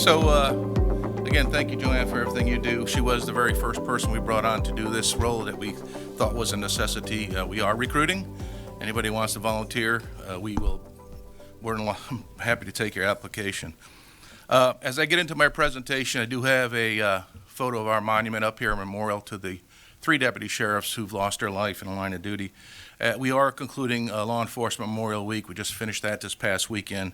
Again, thank you, Joanne, for everything you do. She was the very first person we brought on to do this role that we thought was a necessity. We are recruiting. Anybody who wants to volunteer, we're happy to take your application. As I get into my presentation, I do have a photo of our monument up here, a memorial to the 3 deputy sheriffs who've lost their life in the line of duty. We are concluding Law Enforcement Memorial Week. We just finished that this past weekend.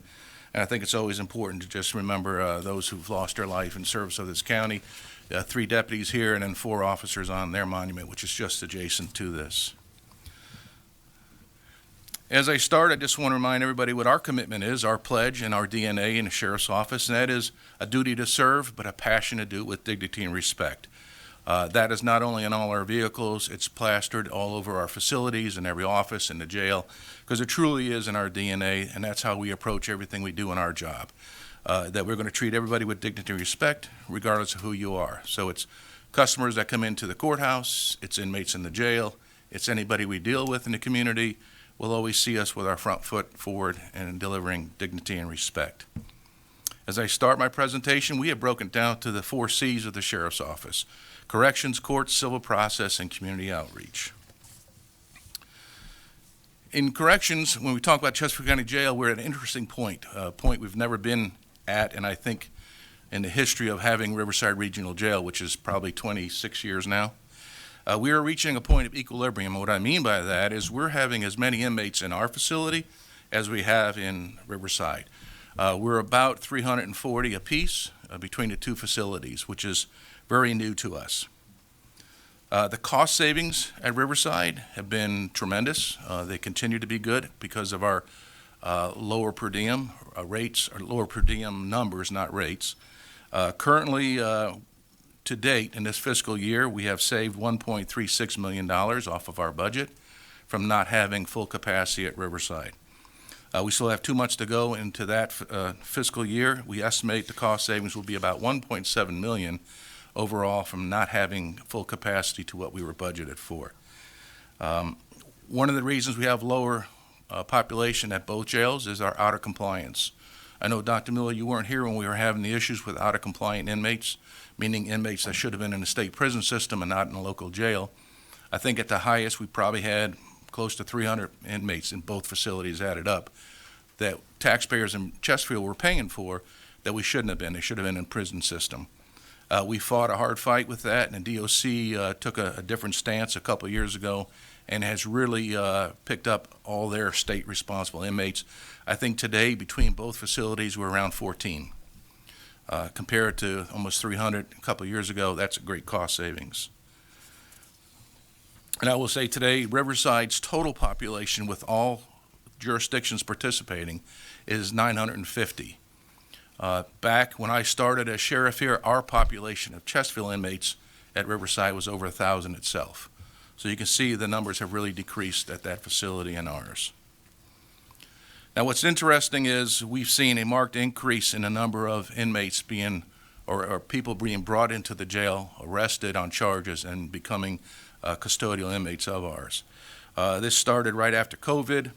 And I think it's always important to just remember those who've lost their life in service of this county. 3 deputies here and then 4 officers on their monument, which is just adjacent to this. As I start, I just want to remind everybody what our commitment is, our pledge and our DNA in the Sheriff's Office, and that is a duty to serve, but a passion to do it with dignity and respect. That is not only in all our vehicles, it's plastered all over our facilities, in every office, in the jail, because it truly is in our DNA, and that's how we approach everything we do in our job. That we're going to treat everybody with dignity and respect, regardless of who you are. So it's customers that come into the courthouse, it's inmates in the jail, it's anybody we deal with in the community. Will always see us with our front foot forward and delivering dignity and respect. As I start my presentation, we have broken down to the 4 C's of the Sheriff's Office: corrections, courts, civil process, and community outreach. In corrections, when we talk about Chesterfield County Jail, we're at an interesting point, a point we've never been at, and I think in the history of having Riverside Regional Jail, which is probably 26 years now. We are reaching a point of equilibrium. What I mean by that is we're having as many inmates in our facility as we have in Riverside. We're about 340 apiece between the 2 facilities, which is very new to us. The cost savings at Riverside have been tremendous. They continue to be good because of our lower per diem rates, or lower per diem numbers, not rates. Currently, to date, in this fiscal year, we have saved $1.36 million off of our budget from not having full capacity at Riverside. We still have 2 months to go into that fiscal year. We estimate the cost savings will be about $1.7 million overall from not having full capacity to what we were budgeted for. One of the reasons we have lower population at both jails is our out-of-compliance. I know, Dr. Miller, you weren't here when we were having the issues with out-of-compliant inmates, meaning inmates that should have been in the state prison system and not in a local jail. I think at the highest we probably had close to 300 inmates in both facilities added up that taxpayers in Chesterfield were paying for that we shouldn't have been. They should have been in prison system. We fought a hard fight with that, and the DOC took a different stance a couple of years ago and has really picked up all their state responsible inmates. I think today between both facilities we're around 14. Compared to almost 300 a couple of years ago, that's a great cost savings. And I will say today, Riverside's total population with all jurisdictions participating is 950. Back when I started as sheriff here, our population of Chesterfield inmates at Riverside was over 1,000 itself. So you can see the numbers have really decreased at that facility and ours. Now, what's interesting is we've seen a marked increase in the number of inmates being, or people being brought into the jail, arrested on charges, and becoming custodial inmates of ours. This started right after COVID.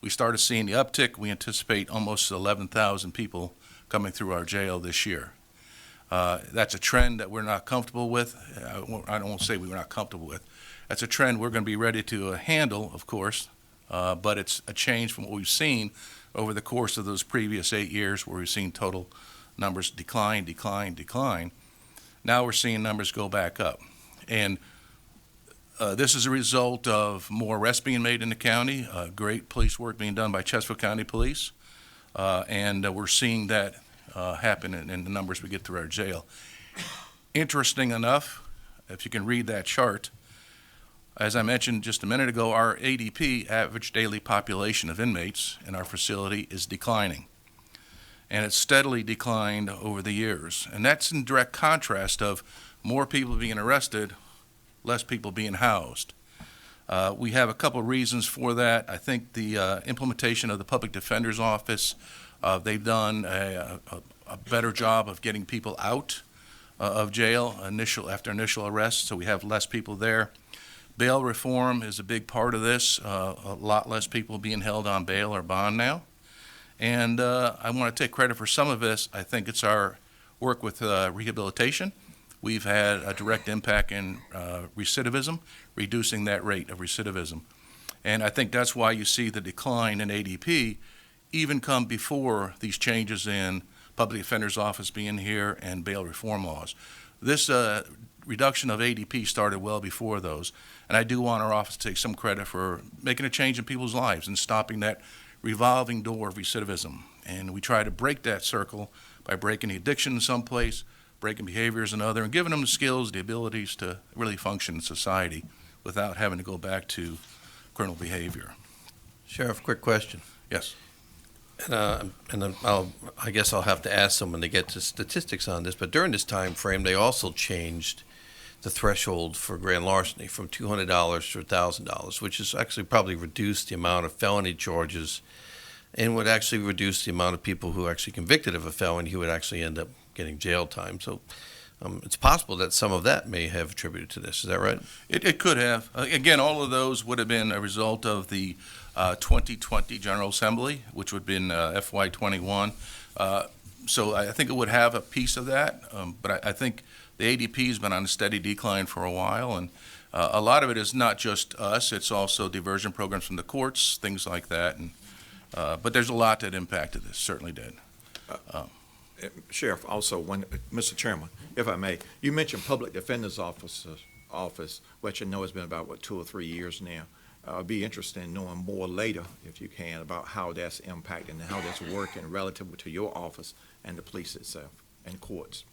We started seeing the uptick. We anticipate almost 11,000 people coming through our jail this year. That's a trend that we're not comfortable with. I don't want to say we're not comfortable with. That's a trend we're going to be ready to handle, of course. But it's a change from what we've seen over the course of those previous 8 years where we've seen total numbers decline. Now we're seeing numbers go back up. And this is a result of more arrests being made in the county, great police work being done by Chesterfield County Police, and we're seeing that happen in the numbers we get through our jail. Interesting enough, if you can read that chart, as I mentioned just a minute ago, our ADP, average daily population of inmates in our facility, is declining. And it's steadily declined over the years. And that's in direct contrast of more people being arrested, less people being housed. We have a couple of reasons for that. I think the implementation of the Public Defender's Office, they've done a better job of getting people out of jail after initial arrest, so we have less people there. Bail reform is a big part of this. A lot less people being held on bail or bond now. And I want to take credit for some of this. I think it's our work with rehabilitation. We've had a direct impact in recidivism, reducing that rate of recidivism. And I think that's why you see the decline in ADP even come before these changes in public defender's office being here and bail reform laws. This reduction of ADP started well before those, and I do want our office to take some credit for making a change in people's lives and stopping that revolving door of recidivism. And we try to break that circle by breaking the addiction in some place, breaking behaviors in other, and giving them the skills, the abilities to really function in society without having to go back to criminal behavior. Sheriff, quick question. Yes. I guess I'll have to ask someone to get to statistics on this, but during this time frame, they also changed the threshold for grand larceny from $200 to $1,000, which has actually probably reduced the amount of felony charges and would actually reduce the amount of people who are actually convicted of a felony who would actually end up getting jail time. So it's possible that some of that may have attributed to this. Is that right? It could have. Again, all of those would have been a result of the 2020 General Assembly, which would have been FY21. So I think it would have a piece of that, but I think the ADP has been on a steady decline for a while, and a lot of it is not just us, it's also diversion programs from the courts, things like that, and but there's a lot that impacted this, certainly did. Sheriff, also, Mr. Chairman, if I may, you mentioned Public Defender's Office, which I know has been about, 2 or 3 years now. I'd be interested in knowing more later, if you can, about how that's impacting and how that's working relative to your office and the police itself and courts.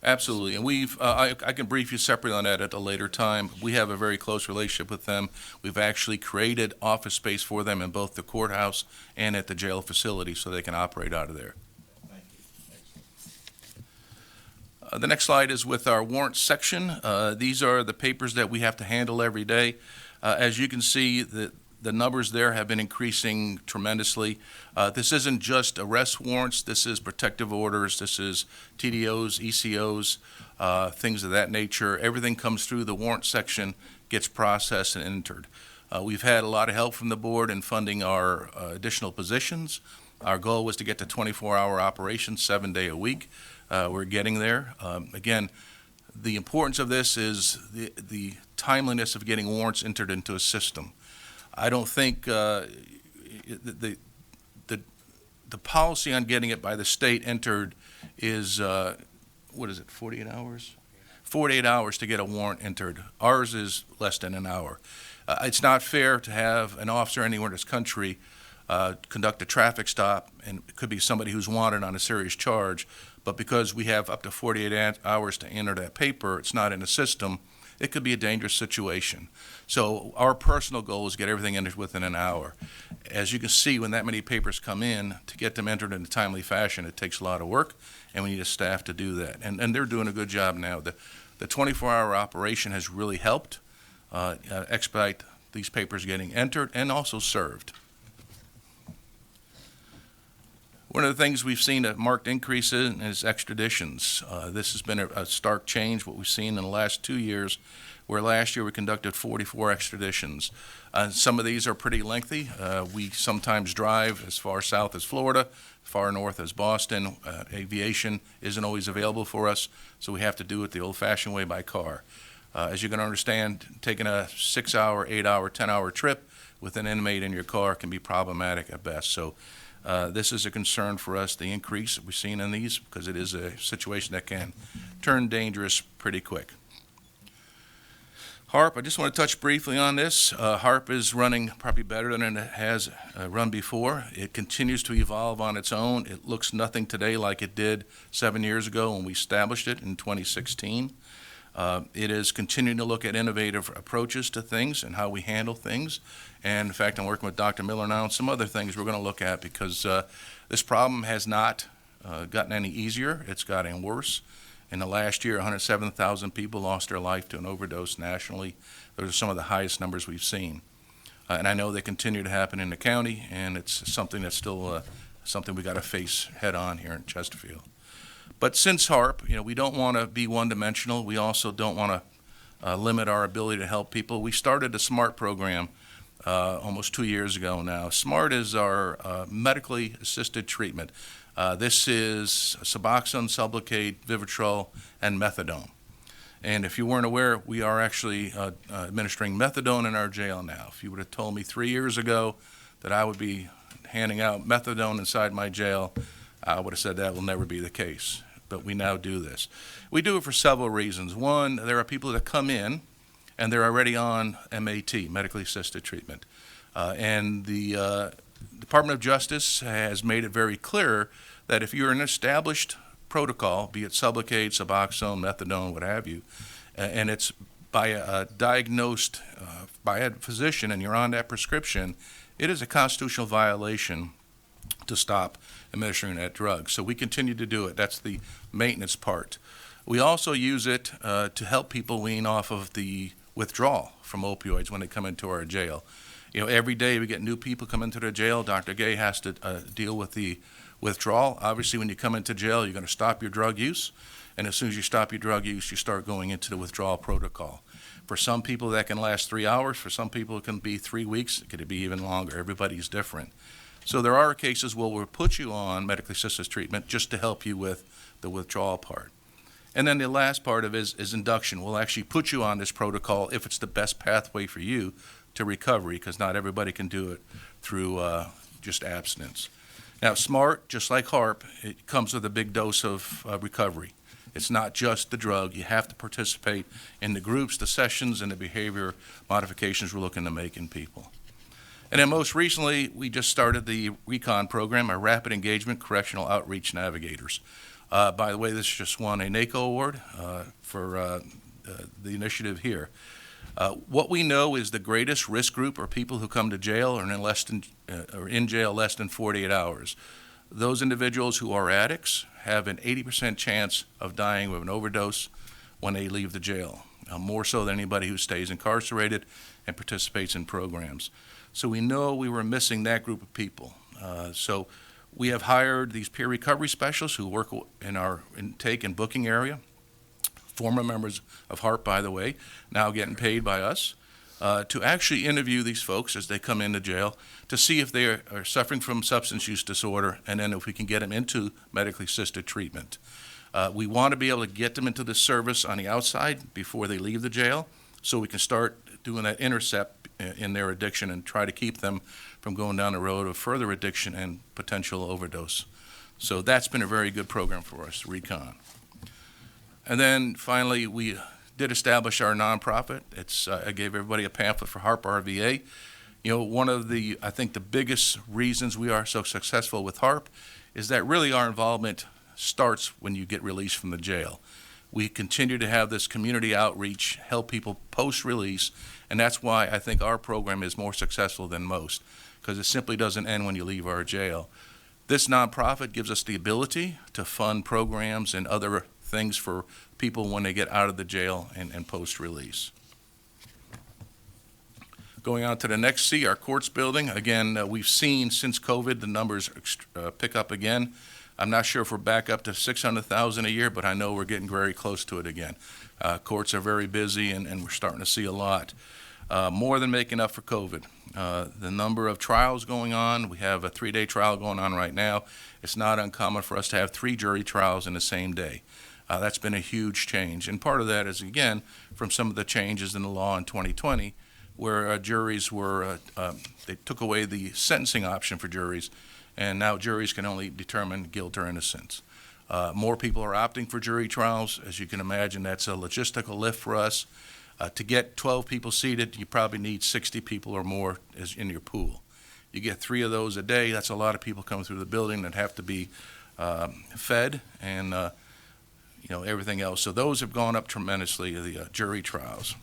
Absolutely, and I can brief you separately on that at a later time. We have a very close relationship with them. We've actually created office space for them in both the courthouse and at the jail facility so they can operate out of there. Thank you. The next slide is with our warrant section. These are the papers that we have to handle every day. As you can see, the numbers there have been increasing tremendously. This isn't just arrest warrants. This is protective orders. This is TDOs, ECOs, things of that nature. Everything comes through the warrant section, gets processed and entered. We've had a lot of help from the board in funding our additional positions. Our goal was to get to 24-hour operations, 7 days a week. We're getting there. Again, the importance of this is the timeliness of getting warrants entered into a system. I don't think the policy on getting it by the state entered is, 48 hours? 48 hours to get a warrant entered. Ours is less than an hour. It's not fair to have an officer anywhere in this country conduct a traffic stop, and it could be somebody who's wanted on a serious charge, but because we have up to 48 hours to enter that paper, it's not in the system, it could be a dangerous situation. So our personal goal is to get everything entered within an hour. As you can see, when that many papers come in, to get them entered in a timely fashion, it takes a lot of work, and we need a staff to do that. And they're doing a good job now. The 24-hour operation has really helped expedite these papers getting entered and also served. One of the things we've seen a marked increase in is extraditions. This has been a stark change, what we've seen in the last 2 years, where last year we conducted 44 extraditions. Some of these are pretty lengthy. We sometimes drive as far south as Florida, far north as Boston. Aviation isn't always available for us, so we have to do it the old-fashioned way by car. As you can understand, taking a 6-hour, 8-hour, 10-hour trip with an inmate in your car can be problematic at best. So this is a concern for us, the increase that we've seen in these, because it is a situation that can turn dangerous pretty quick. HARP, I just want to touch briefly on this. HARP is running probably better than it has run before. It continues to evolve on its own. It looks nothing today like it did 7 years ago when we established it in 2016. It is continuing to look at innovative approaches to things and how we handle things. And in fact, I'm working with Dr. Miller now on some other things we're going to look at, because this problem has not gotten any easier. It's gotten worse. In the last year, 107,000 people lost their life to an overdose nationally. Those are some of the highest numbers we've seen. And I know they continue to happen in the county, and it's something that's still something we got to face head on here in Chesterfield. But since HARP, we don't want to be one-dimensional. We also don't want to limit our ability to help people. We started a SMART program almost 2 years ago now. SMART is our medically assisted treatment. This is Suboxone, Sublocade, Vivitrol, and Methadone. And if you weren't aware, we are actually administering methadone in our jail now. If you would have told me 3 years ago that I would be handing out methadone inside my jail, I would have said that will never be the case. But we now do this. We do it for several reasons. One, there are people that come in and they're already on MAT, medically assisted treatment. And the Department of Justice has made it very clear that if you're an established protocol, be it Sublocade, Suboxone, methadone, what have you, and it's by a diagnosed by a physician and you're on that prescription, it is a constitutional violation to stop administering that drug. So we continue to do it. That's the maintenance part. We also use it to help people wean off of the withdrawal from opioids when they come into our jail. You know, every day we get new people come into the jail. Dr. Gay has to deal with the withdrawal. Obviously, when you come into jail, you're going to stop your drug use. And as soon as you stop your drug use, you start going into the withdrawal protocol. For some people, that can last 3 hours. For some people, it can be 3 weeks. It could be even longer. Everybody's different. So there are cases where we'll put you on medically assisted treatment just to help you with the withdrawal part. And then the last part of it is induction. We'll actually put you on this protocol if it's the best pathway for you to recovery, because not everybody can do it through just abstinence. Now, SMART, just like HARP, it comes with a big dose of recovery. It's not just the drug. You have to participate in the groups, the sessions, and the behavior modifications we're looking to make in people. And then most recently, we just started the RECON program, our Rapid Engagement Correctional Outreach Navigators. By the way, this just won a NACO award for the initiative here. What we know is the greatest risk group are people who come to jail or in jail less than 48 hours. Those individuals who are addicts have an 80% chance of dying of an overdose when they leave the jail, more so than anybody who stays incarcerated and participates in programs. So we know we were missing that group of people. So we have hired these peer recovery specialists who work in our intake and booking area, former members of HARP, by the way, now getting paid by us, to actually interview these folks as they come into jail to see if they are suffering from substance use disorder, and then if we can get them into medically assisted treatment. We want to be able to get them into the service on the outside before they leave the jail, so we can start doing that intercept in their addiction and try to keep them from going down the road of further addiction and potential overdose. So that's been a very good program for us, RECON. And then finally, we did establish our nonprofit. I gave everybody a pamphlet for HARP RVA. You know, one of the, I think the biggest reasons we are so successful with HARP is that really our involvement starts when you get released from the jail. We continue to have this community outreach, help people post-release, and that's why I think our program is more successful than most, because it simply doesn't end when you leave our jail. This nonprofit gives us the ability to fund programs and other things for people when they get out of the jail and post-release. Going on to the next C, our courts building. Again, we've seen since COVID the numbers pick up again. I'm not sure if we're back up to 600,000 a year, but I know we're getting very close to it again. Courts are very busy, and we're starting to see a lot. More than making up for COVID. The number of trials going on, we have a 3-day trial going on right now. It's not uncommon for us to have 3 jury trials in the same day. That's been a huge change, and part of that is, again, from some of the changes in the law in 2020, where juries were, they took away the sentencing option for juries, and now juries can only determine guilt or innocence. More people are opting for jury trials. As you can imagine, that's a logistical lift for us. To get 12 people seated, you probably need 60 people or more in your pool. You get 3 of those a day, that's a lot of people coming through the building that have to be fed and everything else. So those have gone up tremendously, the jury trials.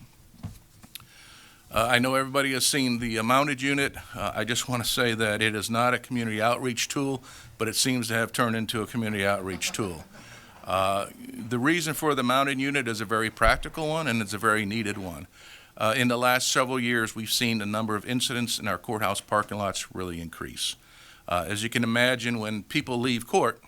I know everybody has seen the mounted unit. I just want to say that it is not a community outreach tool, but it seems to have turned into a community outreach tool. The reason for the mounted unit is a very practical one, and it's a very needed one. In the last several years, we've seen the number of incidents in our courthouse parking lots really increase. As you can imagine, when people leave court,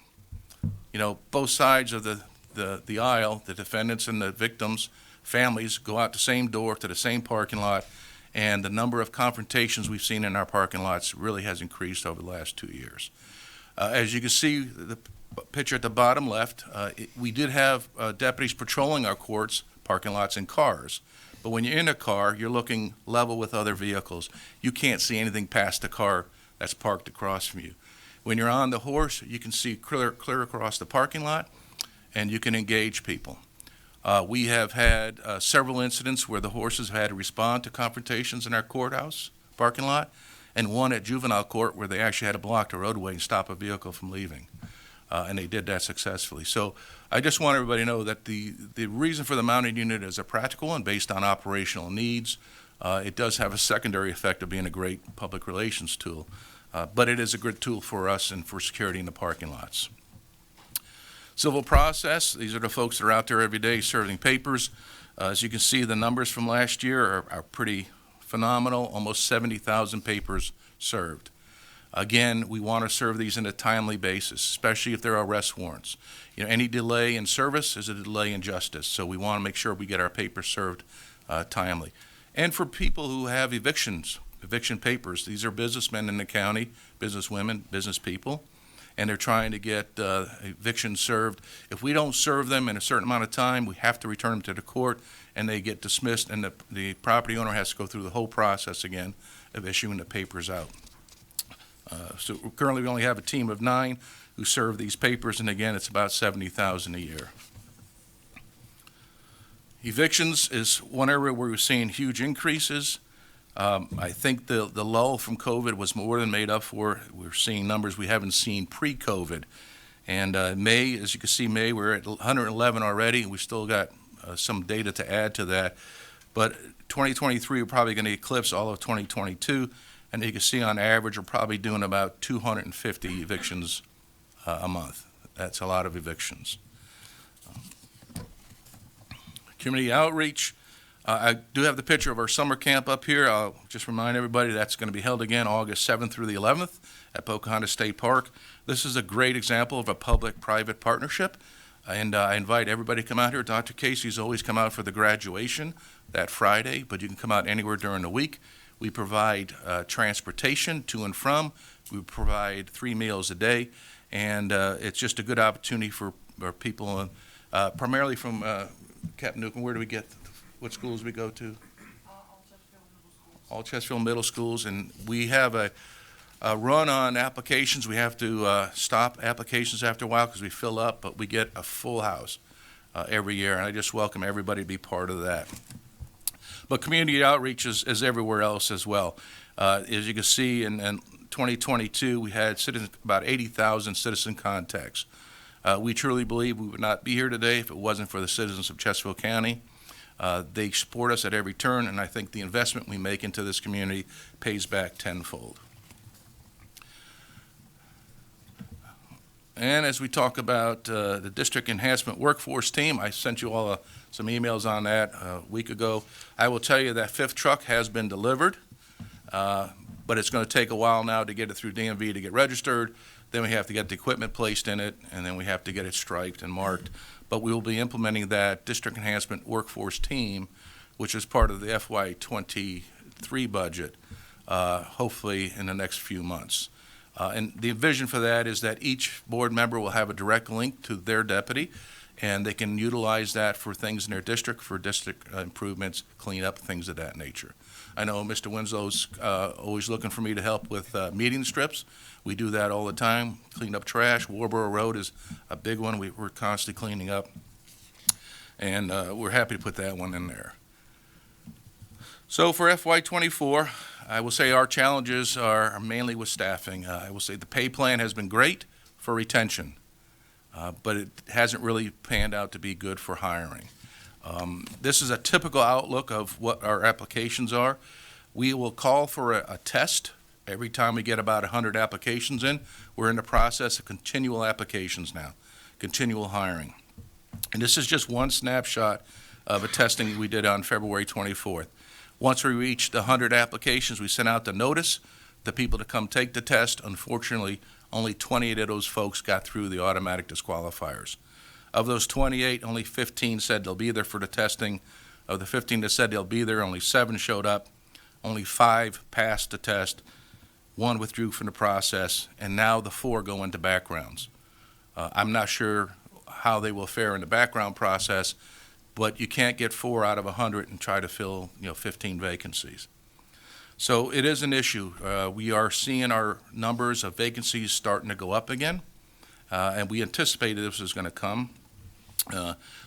both sides of the aisle, the defendants and the victims' families go out the same door to the same parking lot, and the number of confrontations we've seen in our parking lots really has increased over the last 2 years. As you can see, the picture at the bottom left, we did have deputies patrolling our courts, parking lots, and cars. But when you're in a car, you're looking level with other vehicles. You can't see anything past the car that's parked across from you. When you're on the horse, you can see clear across the parking lot, and you can engage people. We have had several incidents where the horses had to respond to confrontations in our courthouse parking lot, and one at juvenile court where they actually had to block the roadway and stop a vehicle from leaving. And they did that successfully. So I just want everybody to know that the reason for the mounted unit is a practical one based on operational needs. It does have a secondary effect of being a great public relations tool, but it is a good tool for us and for security in the parking lots. Civil process, these are the folks that are out there every day serving papers. As you can see, the numbers from last year are pretty phenomenal, almost 70,000 papers served. Again, we want to serve these in a timely basis, especially if there are arrest warrants. You know, any delay in service is a delay in justice, so we want to make sure we get our papers served timely. And for people who have eviction papers, these are businessmen in the county, businesswomen, business people, and they're trying to get evictions served. If we don't serve them in a certain amount of time, we have to return them to the court, and they get dismissed, and the property owner has to go through the whole process again of issuing the papers out. So currently we only have a team of 9 who serve these papers, and again, it's about $70,000 a year. Evictions is one area where we're seeing huge increases. I think the lull from COVID was more than made up for. We're seeing numbers we haven't seen pre-COVID. And May, as you can see, May, we're at 111 already. We still got some data to add to that. But 2023, we're probably going to eclipse all of 2022. And you can see on average, we're probably doing about 250 evictions a month. That's a lot of evictions. Community outreach. I do have the picture of our summer camp up here. I'll just remind everybody that's going to be held again August 7th through the 11th at Pocahontas State Park. This is a great example of a public-private partnership, and I invite everybody to come out here. Dr. Casey's always come out for the graduation that Friday, but you can come out anywhere during the week. We provide transportation to and from. We provide 3 meals a day, and it's just a good opportunity for people, primarily from Captain Newcomb. Where do we get? What schools we go to? All Chesterfield Middle Schools, and we have a run on applications. We have to stop applications after a while because we fill up, but we get a full house every year, and I just welcome everybody to be part of that. But community outreach is everywhere else as well. As you can see, in 2022, we had about 80,000 citizen contacts. We truly believe we would not be here today if it wasn't for the citizens of Chesterfield County. They support us at every turn, and I think the investment we make into this community pays back tenfold. And as we talk about the District Enhancement Workforce Team, I sent you all some emails on that a week ago. I will tell you that 5th truck has been delivered, but it's going to take a while now to get it through DMV to get registered. Then we have to get the equipment placed in it, and then we have to get it striped and marked. But we will be implementing that District Enhancement Workforce Team, which is part of the FY23 budget, hopefully in the next few months. And the vision for that is that each board member will have a direct link to their deputy, and they can utilize that for things in their district, for district improvements, cleanup, things of that nature. I know Mr. Winslow's always looking for me to help with meeting strips. We do that all the time. Clean up trash. Warborough Road is a big one we're constantly cleaning up, and we're happy to put that one in there. So for FY24, I will say our challenges are mainly with staffing. I will say the pay plan has been great for retention, but it hasn't really panned out to be good for hiring. This is a typical outlook of what our applications are. We will call for a test every time we get about 100 applications in. We're in the process of continual applications now, continual hiring. And this is just one snapshot of a testing we did on February 24th. Once we reached 100 applications, we sent out the notice to people to come take the test. Unfortunately, only 28 of those folks got through the automatic disqualifiers. Of those 28, only 15 said they'll be there for the testing. Of the 15 that said they'll be there, only 7 showed up. Only 5 passed the test. one withdrew from the process, and now the 4 go into backgrounds. I'm not sure how they will fare in the background process, but you can't get 4 out of 100 and try to fill 15 vacancies. So it is an issue. We are seeing our numbers of vacancies starting to go up again, and we anticipated this was going to come.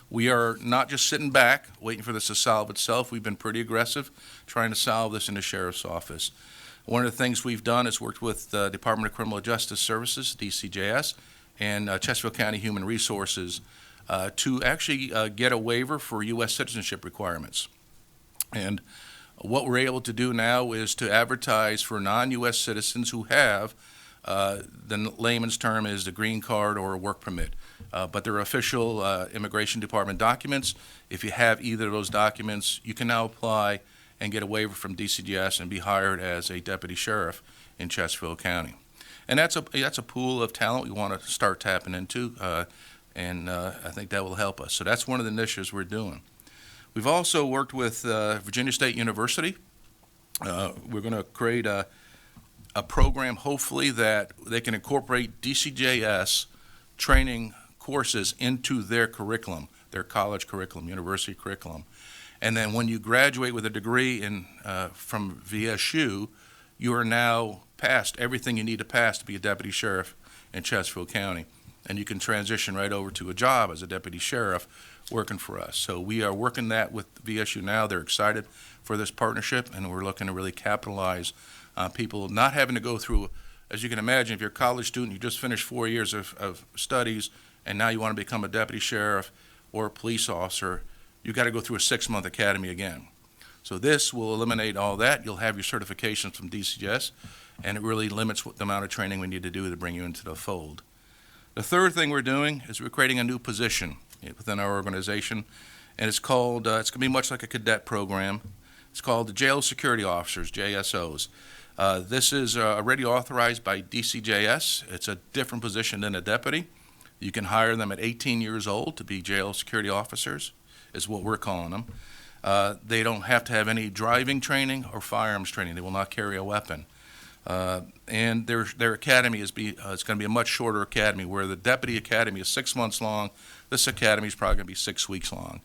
We are not just sitting back waiting for this to solve itself. We've been pretty aggressive trying to solve this in the Sheriff's Office. One of the things we've done is worked with the Department of Criminal Justice Services, DCJS, and Chesterfield County Human Resources to actually get a waiver for U.S. citizenship requirements. And what we're able to do now is to advertise for non-U.S. citizens who have, the layman's term is the green card or a work permit. But they're official Immigration Department documents. If you have either of those documents, you can now apply and get a waiver from DCJS and be hired as a deputy sheriff in Chesterfield County. And that's a pool of talent we want to start tapping into, and I think that will help us. So that's one of the initiatives we're doing. We've also worked with Virginia State University. We're going to create a program, hopefully, that they can incorporate DCJS training courses into their curriculum, their college curriculum, university curriculum. And then when you graduate with a degree from VSU, you are now passed everything you need to pass to be a deputy sheriff in Chesterfield County. And you can transition right over to a job as a deputy sheriff working for us. So we are working that with VSU now. They're excited for this partnership, and we're looking to really capitalize on people not having to go through, as you can imagine, if you're a college student, you just finished 4 years of studies, and now you want to become a deputy sheriff or a police officer, you got to go through a 6-month academy again. So this will eliminate all that. You'll have your certifications from DCJS, and it really limits the amount of training we need to do to bring you into the fold. The third thing we're doing is we're creating a new position within our organization, and it's called, it's going to be much like a cadet program. It's called the Jail Security Officers, JSOs. This is already authorized by DCJS. It's a different position than a deputy. You can hire them at 18 years old to be jail security officers, is what we're calling them. They don't have to have any driving training or firearms training. They will not carry a weapon. And their academy is it's going to be a much shorter academy, where the deputy academy is 6 months long. This academy is probably going to be 6 weeks long.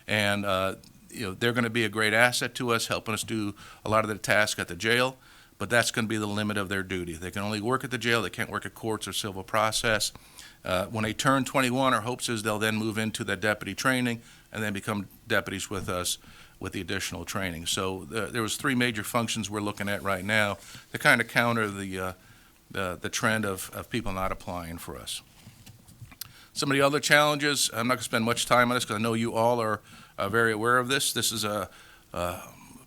And they're going to be a great asset to us, helping us do a lot of the tasks at the jail, but that's going to be the limit of their duty. They can only work at the jail. They can't work at courts or civil process. When they turn 21, our hopes is they'll then move into that deputy training and then become deputies with us with the additional training. So there was 3 major functions we're looking at right now to kind of counter the trend of people not applying for us. Some of the other challenges, I'm not going to spend much time on this because I know you all are very aware of this. This is a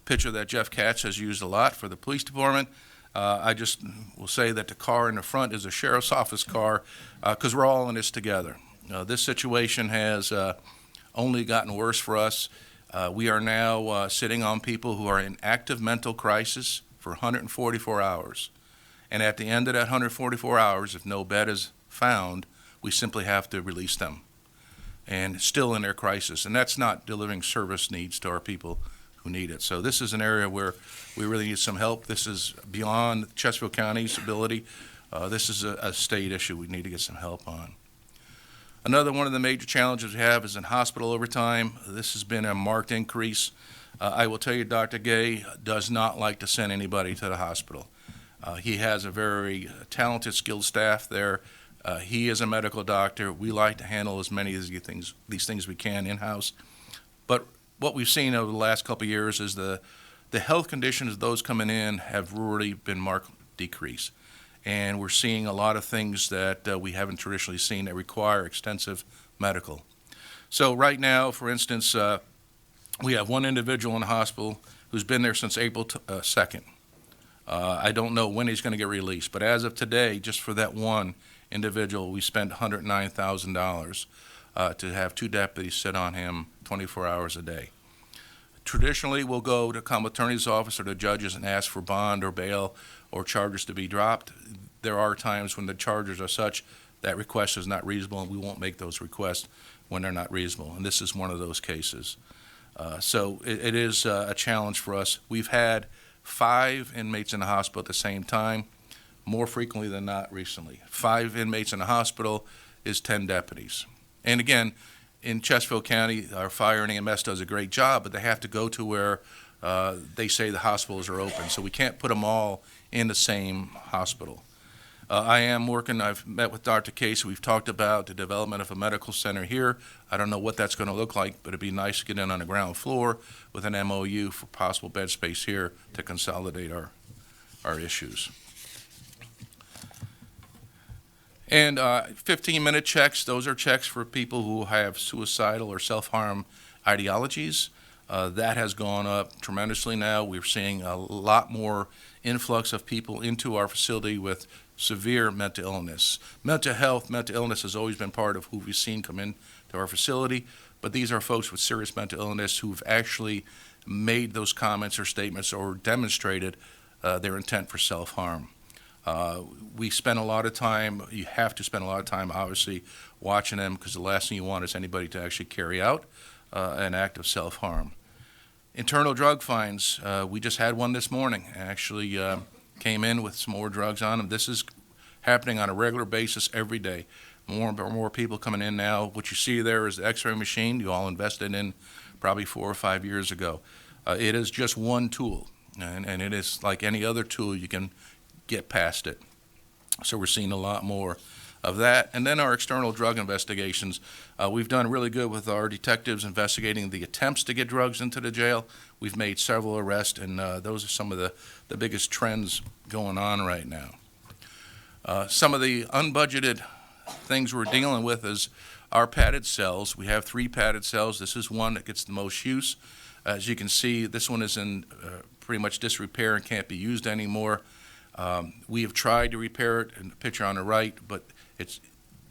picture that Jeff Katz has used a lot for the police department. I just will say that the car in the front is a sheriff's office car because we're all in this together. This situation has only gotten worse for us. We are now sitting on people who are in active mental crisis for 144 hours. And at the end of that 144 hours, if no bed is found, we simply have to release them. And still in their crisis. And that's not delivering service needs to our people who need it. So this is an area where we really need some help. This is beyond Chesterfield County's ability. This is a state issue we need to get some help on. Another one of the major challenges we have is in hospital overtime. This has been a marked increase. I will tell you, Dr. Gay does not like to send anybody to the hospital. He has a very talented, skilled staff there. He is a medical doctor. We like to handle as many of these things we can in-house. But what we've seen over the last couple of years is the health conditions of those coming in have really been marked decrease. And we're seeing a lot of things that we haven't traditionally seen that require extensive medical. So right now, for instance, we have one individual in the hospital who's been there since April 2nd. I don't know when he's going to get released, but as of today, just for that one individual, we spent $109,000 to have 2 deputies sit on him 24 hours a day. Traditionally, we'll go to common attorney's office or the judges and ask for bond or bail or charges to be dropped. There are times when the charges are such that request is not reasonable, and we won't make those requests when they're not reasonable, and this is one of those cases. So it is a challenge for us. We've had 5 inmates in the hospital at the same time. more frequently than not recently. 5 inmates in a hospital is 10 deputies. And again, in Chesterfield County, our fire and EMS does a great job, but they have to go to where they say the hospitals are open. So we can't put them all in the same hospital. I've met with Dr. Case. We've talked about the development of a medical center here. I don't know what that's going to look like, but it'd be nice to get in on the ground floor with an MOU for possible bed space here to consolidate our issues. And 15-minute checks, those are checks for people who have suicidal or self-harm ideologies. That has gone up tremendously now. We're seeing a lot more influx of people into our facility with severe mental illness. Mental illness has always been part of who we've seen come into our facility, but these are folks with serious mental illness who've actually made those comments or statements or demonstrated their intent for self-harm. We spend a lot of time, you have to spend a lot of time, obviously, watching them, because the last thing you want is anybody to actually carry out an act of self-harm. Internal drug fines, we just had one this morning. Actually came in with some more drugs on them. This is happening on a regular basis every day. More and more people coming in now. What you see there is the x-ray machine you all invested in probably 4 or 5 years ago. It is just one tool, and it is like any other tool. You can get past it. So we're seeing a lot more of that. And then our external drug investigations. We've done really good with our detectives investigating the attempts to get drugs into the jail. We've made several arrests, and those are some of the biggest trends going on right now. Some of the unbudgeted things we're dealing with is our padded cells. We have 3 padded cells. This is one that gets the most use. As you can see, this one is in pretty much disrepair and can't be used anymore. We have tried to repair it in the picture on the right, but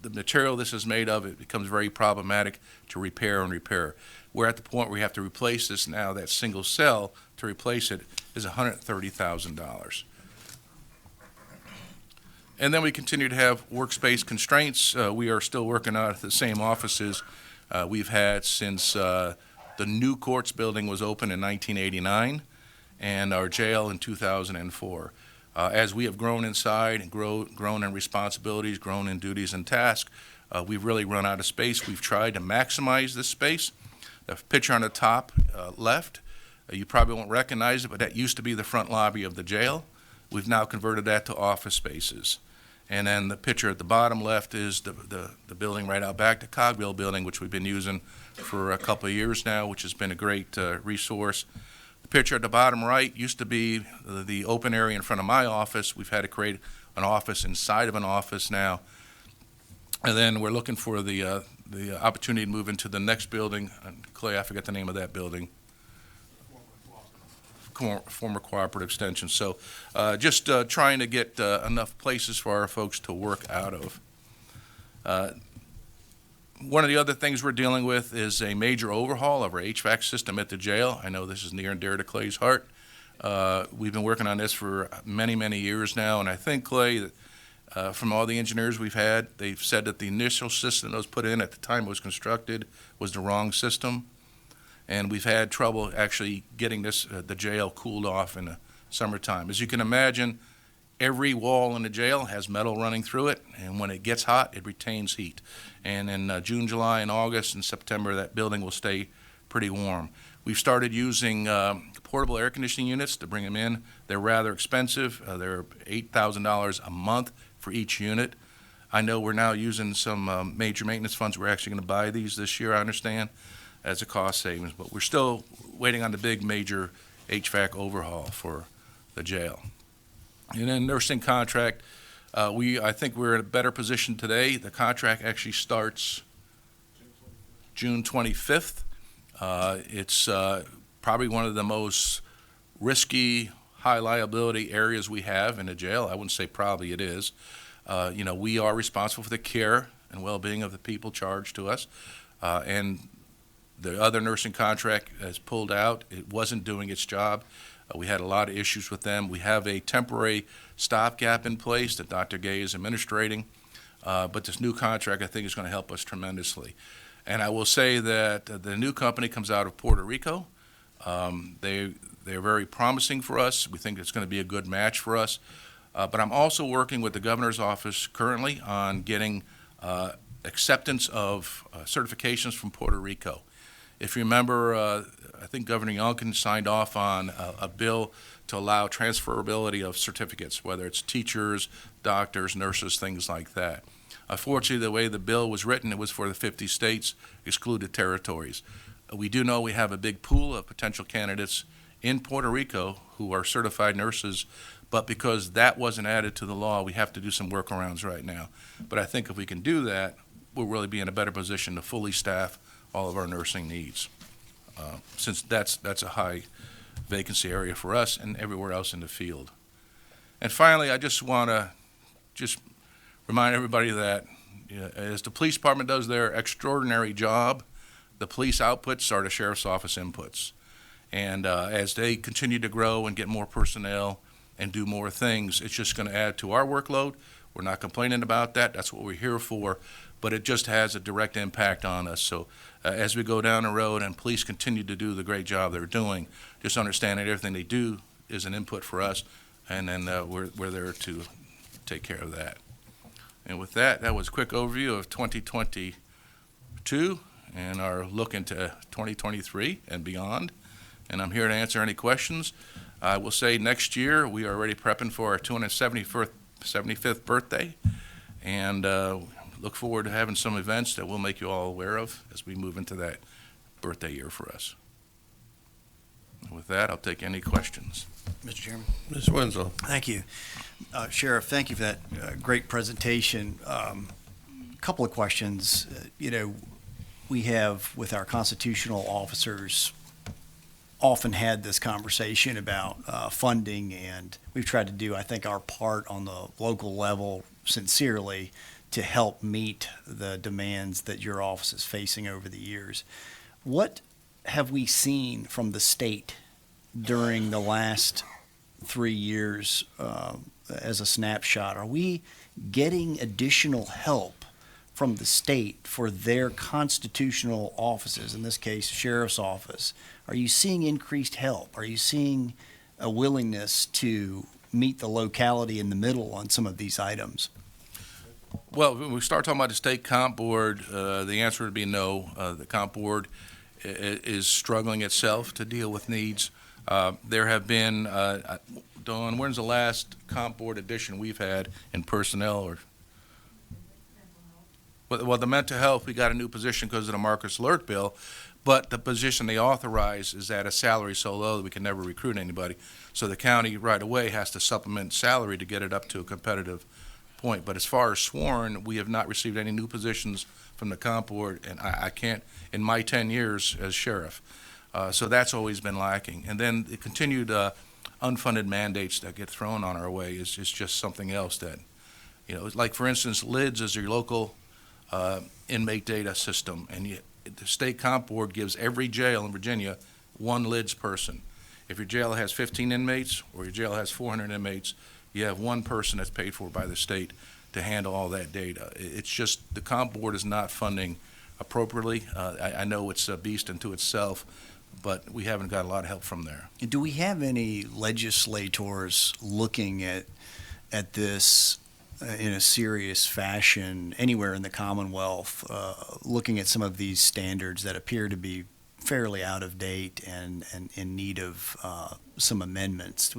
the material this is made of, it becomes very problematic to repair. We're at the point where we have to replace this now. That single cell, to replace it, is $130,000. And then we continue to have workspace constraints. We are still working out of the same offices we've had since the new courts building was opened in 1989 and our jail in 2004. As we have grown inside and grown in responsibilities, grown in duties and tasks, we've really run out of space. We've tried to maximize this space. The picture on the top left, you probably won't recognize it, but that used to be the front lobby of the jail. We've now converted that to office spaces. And then the picture at the bottom left is the building right out back, the Cogville building, which we've been using for a couple of years now, which has been a great resource. The picture at the bottom right used to be the open area in front of my office. We've had to create an office inside of an office now. And then we're looking for the opportunity to move into the next building. And Clay, I forget the name of that building. Former Cooperative Extension. So just trying to get enough places for our folks to work out of. One of the other things we're dealing with is a major overhaul of our HVAC system at the jail. I know this is near and dear to Clay's heart. We've been working on this for many, many years now, and I think, Clay, that from all the engineers we've had, they've said that the initial system that was put in at the time it was constructed was the wrong system, and we've had trouble actually getting the jail cooled off in the summertime. As you can imagine, every wall in the jail has metal running through it, and when it gets hot, it retains heat. And in June, July, and August, and September, that building will stay pretty warm. We've started using portable air conditioning units to bring them in. They're rather expensive. They're $8,000 a month for each unit. I know we're now using some major maintenance funds. We're actually going to buy these this year, I understand, as a cost savings. But we're still waiting on the big major HVAC overhaul for the jail. And then nursing contract, I think we're in a better position today. The contract actually starts June 25th. It's probably one of the most risky, high liability areas we have in a jail. I wouldn't say probably, it is. We are responsible for the care and well-being of the people charged to us. And the other nursing contract has pulled out. It wasn't doing its job. We had a lot of issues with them. We have a temporary stopgap in place that Dr. Gay is administrating, but this new contract, I think, is going to help us tremendously. And I will say that the new company comes out of Puerto Rico. They're very promising for us. We think it's going to be a good match for us. But I'm also working with the governor's office currently on getting acceptance of certifications from Puerto Rico. If you remember, I think Governor Youngkin signed off on a bill to allow transferability of certificates, whether it's teachers, doctors, nurses, things like that. Unfortunately, the way the bill was written, it was for the 50 states, excluded territories. We do know we have a big pool of potential candidates in Puerto Rico who are certified nurses, but because that wasn't added to the law, we have to do some workarounds right now. But I think if we can do that, we'll really be in a better position to fully staff all of our nursing needs, since that's a high vacancy area for us and everywhere else in the field. And finally, I just want to remind everybody that as the police department does their extraordinary job, the police outputs are the sheriff's office inputs. And as they continue to grow and get more personnel and do more things, it's just going to add to our workload. We're not complaining about that. That's what we're here for. But it just has a direct impact on us. So as we go down the road and police continue to do the great job they're doing, just understand that everything they do is an input for us, and then we're there to take care of that. And with that, that was a quick overview of 2022 and our look into 2023 and beyond. And I'm here to answer any questions. I will say next year we are already prepping for our 275th birthday, and look forward to having some events that we'll make you all aware of as we move into that birthday year for us. And with that, I'll take any questions. Mr. Chairman. Mr. Winslow. Thank you. Sheriff, thank you for that great presentation. Couple of questions. We have, with our constitutional officers, often had this conversation about funding, and we've tried to do, I think, our part on the local level sincerely to help meet the demands that your office is facing over the years. What have we seen from the state during the last 3 years as a snapshot? Are we getting additional help from the state for their constitutional offices, in this case, sheriff's office? Are you seeing increased help? Are you seeing a willingness to meet the locality in the middle on some of these items? Well, when we start talking about the state comp board, the answer would be no. The comp board is struggling itself to deal with needs. There have been, Dawn, when's the last comp board edition we've had in personnel? Or well, the mental health, we got a new position because of the Marcus Alert bill, but the position they authorize is at a salary so low that we can never recruit anybody. So the county right away has to supplement salary to get it up to a competitive point. But as far as sworn, we have not received any new positions from the comp board, and I can't, in my 10 years as sheriff. So that's always been lacking. And then the continued unfunded mandates that get thrown on our way is just something else that, like for instance, LIDS is your local inmate data system, and the state comp board gives every jail in Virginia one LIDS person. If your jail has 15 inmates or your jail has 400 inmates, you have one person that's paid for by the state to handle all that data. It's just the comp board is not funding appropriately. I know it's a beast unto itself, but we haven't got a lot of help from there. Do we have any legislators looking at this in a serious fashion anywhere in the Commonwealth, looking at some of these standards that appear to be fairly out of date and in need of some amendments?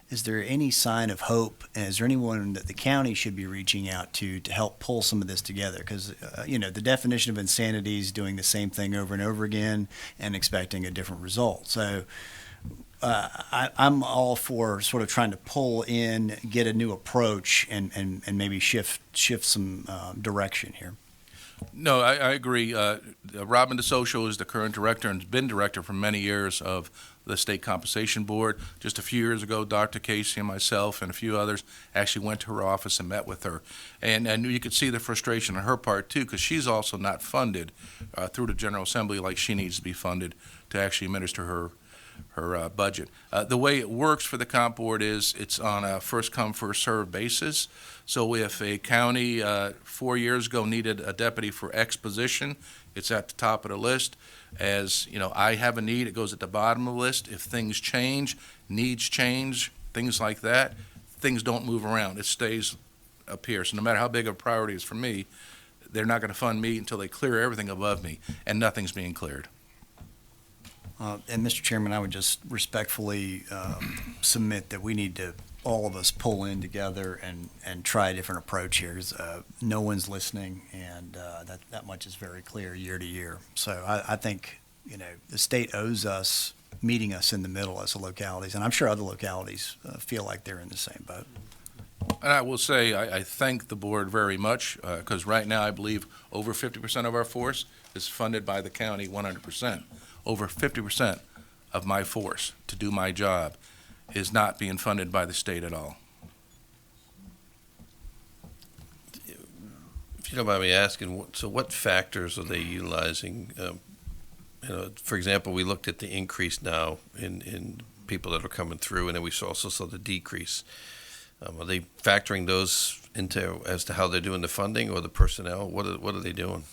Is there any sign of hope? Is there anyone that the county should be reaching out to help pull some of this together? Because, the definition of insanity is doing the same thing over and over again and expecting a different result. So I'm all for sort of trying to pull in, get a new approach, and maybe shift some direction here. No, I agree. Robin DeSocio is the current director and has been director for many years of the State Compensation Board. Just a few years ago, Dr. Casey and myself and a few others actually went to her office and met with her. And you could see the frustration on her part, too, because she's also not funded through the General Assembly like she needs to be funded to actually administer her budget. The way it works for the comp board is it's on a first-come, first-served basis. So if a county 4 years ago needed a deputy for X position, it's at the top of the list. As I have a need, it goes at the bottom of the list. If things change, needs change, things like that, things don't move around. It stays up here. So no matter how big a priority is for me, they're not going to fund me until they clear everything above me, and nothing's being cleared. And Mr. Chairman, I would just respectfully submit that we need to, all of us, pull in together and try a different approach here. 'Cause, no one's listening, and that much is very clear year to year. So I think, the state owes us meeting us in the middle as the localities, and I'm sure other localities feel like they're in the same boat. And I will say, I thank the board very much, because right now I believe over 50% of our force is funded by the county 100%. Over 50% of my force to do my job is not being funded by the state at all. If you don't mind me asking, so what factors are they utilizing? For example, we looked at the increase now in people that are coming through, and then we also saw the decrease. Are they factoring those into as to how they're doing the funding or the personnel? What are they doing?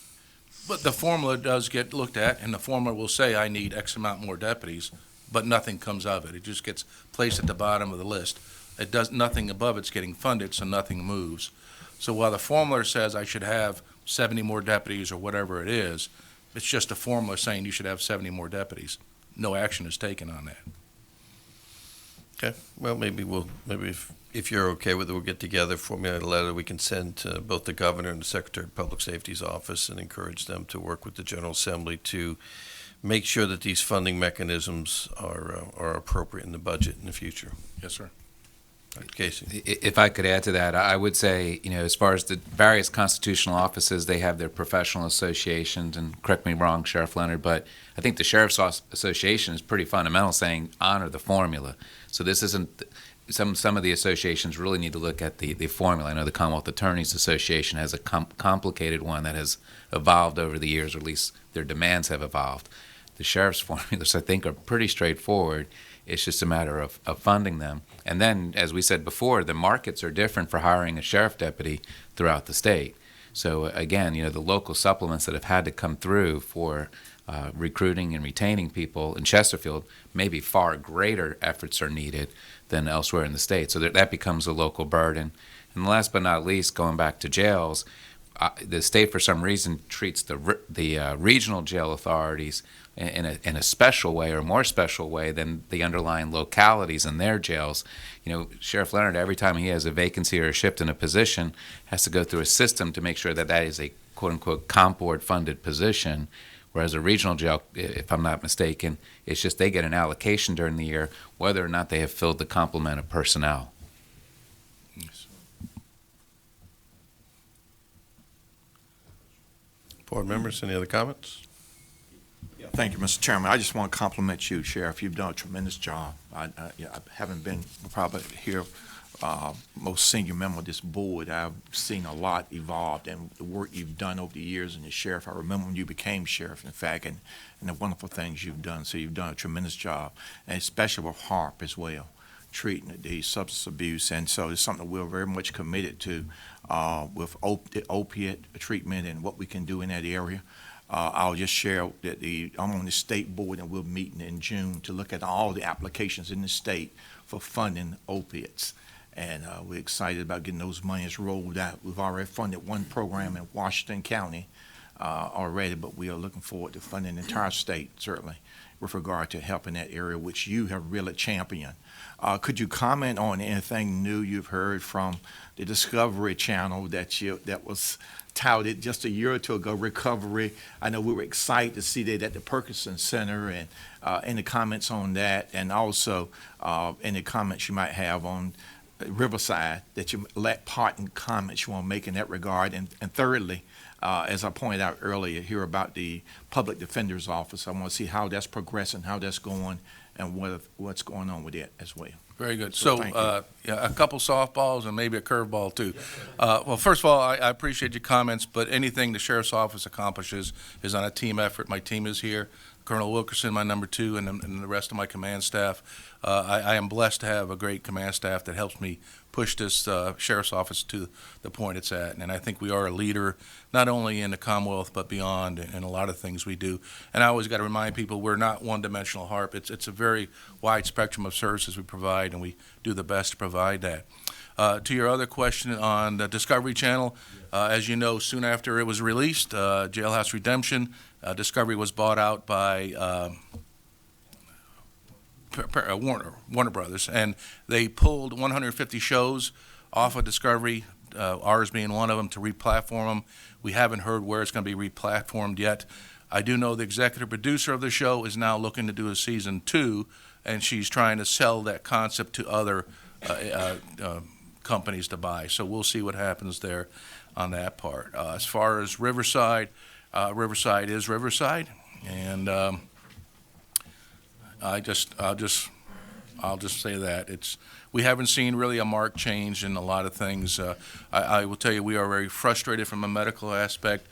But the formula does get looked at, and the formula will say I need X amount more deputies, but nothing comes of it. It just gets placed at the bottom of the list. It does nothing above it's getting funded, so nothing moves. So while the formula says I should have 70 more deputies or whatever it is, it's just a formula saying you should have 70 more deputies. No action is taken on that. Okay. Well, maybe if you're okay with it, we'll get together, formulate a letter we can send to both the governor and the Secretary of Public Safety's office and encourage them to work with the General Assembly to make sure that these funding mechanisms are appropriate in the budget in the future. Yes, sir. Casey. If I could add to that, I would say, as far as the various constitutional offices, they have their professional associations, and correct me wrong, Sheriff Leonard, but I think the Sheriff's Association is pretty fundamental, saying honor the formula. So this isn't, some of the associations really need to look at the formula. I know the Commonwealth Attorneys Association has a complicated one that has evolved over the years, or at least their demands have evolved. The Sheriff's formulas, I think, are pretty straightforward. It's just a matter of funding them. And then, as we said before, the markets are different for hiring a sheriff deputy throughout the state. So again, the local supplements that have had to come through for recruiting and retaining people in Chesterfield, maybe far greater efforts are needed than elsewhere in the state. So that becomes a local burden. And last but not least, going back to jails, the state for some reason treats the regional jail authorities in a special way, or more special way than the underlying localities in their jails. Sheriff Leonard, every time he has a vacancy or a shift in a position, has to go through a system to make sure that is a quote-unquote comp board funded position, whereas a regional jail, if I'm not mistaken, it's just they get an allocation during the year whether or not they have filled the complement of personnel. Yes. Board members, any other comments? Thank you, Mr. Chairman. I just want to compliment you, Sheriff. You've done a tremendous job. I haven't been probably here most senior member of this board. I've seen a lot evolved and the work you've done over the years in the sheriff. I remember when you became sheriff, in fact, and the wonderful things you've done. So you've done a tremendous job, and especially with HARP as well, treating the substance abuse. And so it's something we're very much committed to with the opiate treatment and what we can do in that area. I'll just share that I'm on the state board, and we're meeting in June to look at all the applications in the state for funding opiates. And we're excited about getting those monies rolled out. We've already funded one program in Washington County already, but we are looking forward to funding the entire state, certainly, with regard to helping that area, which you have really championed. Could you comment on anything new you've heard from the Discovery Channel that was touted just a year or two ago, recovery? I know we were excited to see that at the Perkinson Center, and any comments on that, and also any comments you might have on Riverside that you let part in comments you want to make in that regard. And thirdly, as I pointed out earlier, hear about the Public Defender's Office. I want to see how that's progressing, how that's going, and what's going on with it as well. Very good. So So, thank you. yeah, a couple softballs and maybe a curveball too. Well, first of all, I appreciate your comments, but anything the Sheriff's Office accomplishes is on a team effort. My team is here. Colonel Wilkerson, my number two, and the rest of my command staff. I am blessed to have a great command staff that helps me push this sheriff's office to the point it's at. And I think we are a leader, not only in the Commonwealth, but beyond in a lot of things we do. And I always got to remind people we're not one-dimensional HARP. It's a very wide spectrum of services we provide, and we do the best to provide that. To your other question on the Discovery Channel, as you know, soon after it was released, Jailhouse Redemption, Discovery was bought out by Warner Brothers, and they pulled 150 shows off of Discovery, ours being one of them, to re-platform them. We haven't heard where it's going to be re-platformed yet. I do know the executive producer of the show is now looking to do a season 2, and she's trying to sell that concept to other companies to buy. So we'll see what happens there on that part. As far as Riverside, Riverside is Riverside, and I'll just say that we haven't seen really a marked change in a lot of things. I will tell you, we are very frustrated from a medical aspect.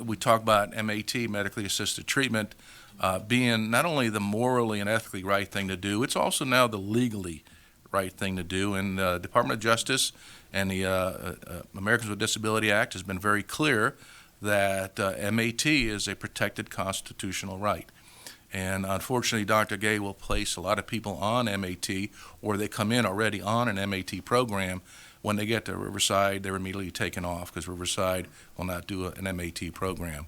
We talk about MAT, medically assisted treatment, being not only the morally and ethically right thing to do, it's also now the legally right thing to do. And the Department of Justice and the Americans with Disability Act has been very clear that MAT is a protected constitutional right. And unfortunately, Dr. Gay will place a lot of people on MAT, or they come in already on an MAT program. When they get to Riverside, they're immediately taken off because Riverside will not do an MAT program.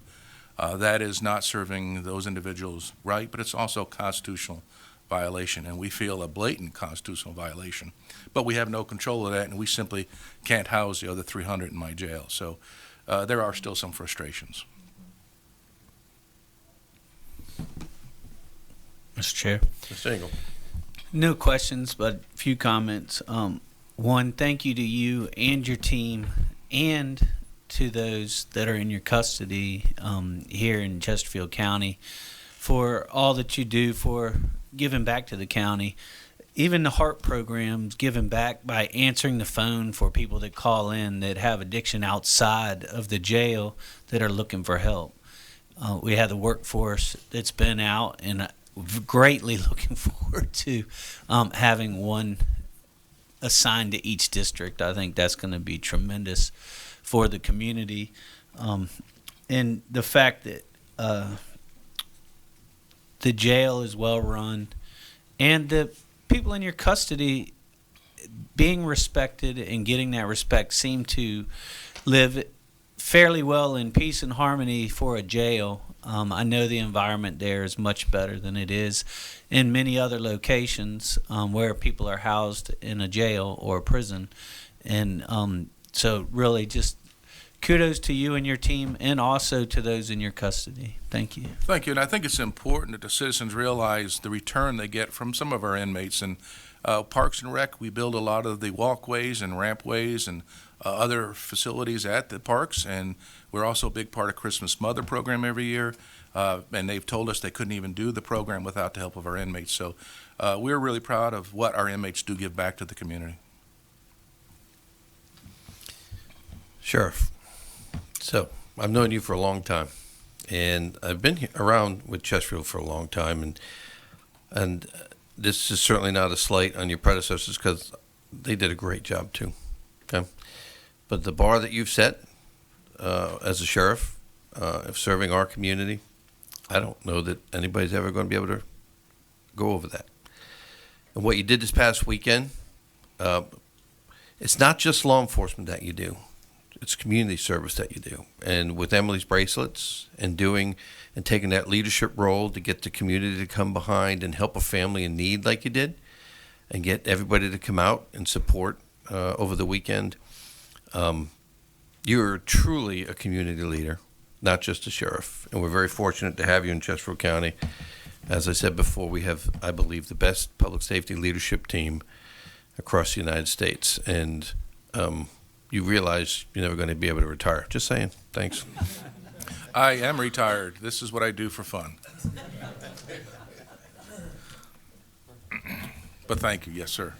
That is not serving those individuals right, but it's also a constitutional violation, and we feel a blatant constitutional violation. But we have no control of that, and we simply can't house the other 300 in my jail. So there are still some frustrations. Mr. Chair. Mr. Engel. No questions, but a few comments. One, thank you to you and your team and to those that are in your custody here in Chesterfield County for all that you do for giving back to the county. Even the HARP programs, giving back by answering the phone for people that call in that have addiction outside of the jail that are looking for help. We have the workforce that's been out, and greatly looking forward to having one assigned to each district. I think that's going to be tremendous for the community. And the fact that the jail is well run and the people in your custody being respected and getting that respect seem to live fairly well in peace and harmony for a jail. I know the environment there is much better than it is in many other locations where people are housed in a jail or a prison. And so really just kudos to you and your team, and also to those in your custody. Thank you. Thank you. And I think it's important that the citizens realize the return they get from some of our inmates. And Parks and Rec, we build a lot of the walkways and rampways and other facilities at the parks, and we're also a big part of Christmas Mother program every year, and they've told us they couldn't even do the program without the help of our inmates. So we're really proud of what our inmates do give back to the community. Sheriff, so I've known you for a long time, and I've been around with Chesterfield for a long time, and this is certainly not a slight on your predecessors, because they did a great job too. Okay, but the bar that you've set as a sheriff of serving our community, I don't know that anybody's ever going to be able to go over that. And what you did this past weekend, it's not just law enforcement that you do. It's community service that you do. And with Emily's bracelets and taking that leadership role to get the community to come behind and help a family in need like you did, and get everybody to come out and support over the weekend, you're truly a community leader, not just a sheriff. And we're very fortunate to have you in Chesterfield County. As I said before, we have, I believe, the best public safety leadership team across the United States. And you realize you're never going to be able to retire. Just saying. Thanks. I am retired. This is what I do for fun. But thank you. Yes, sir.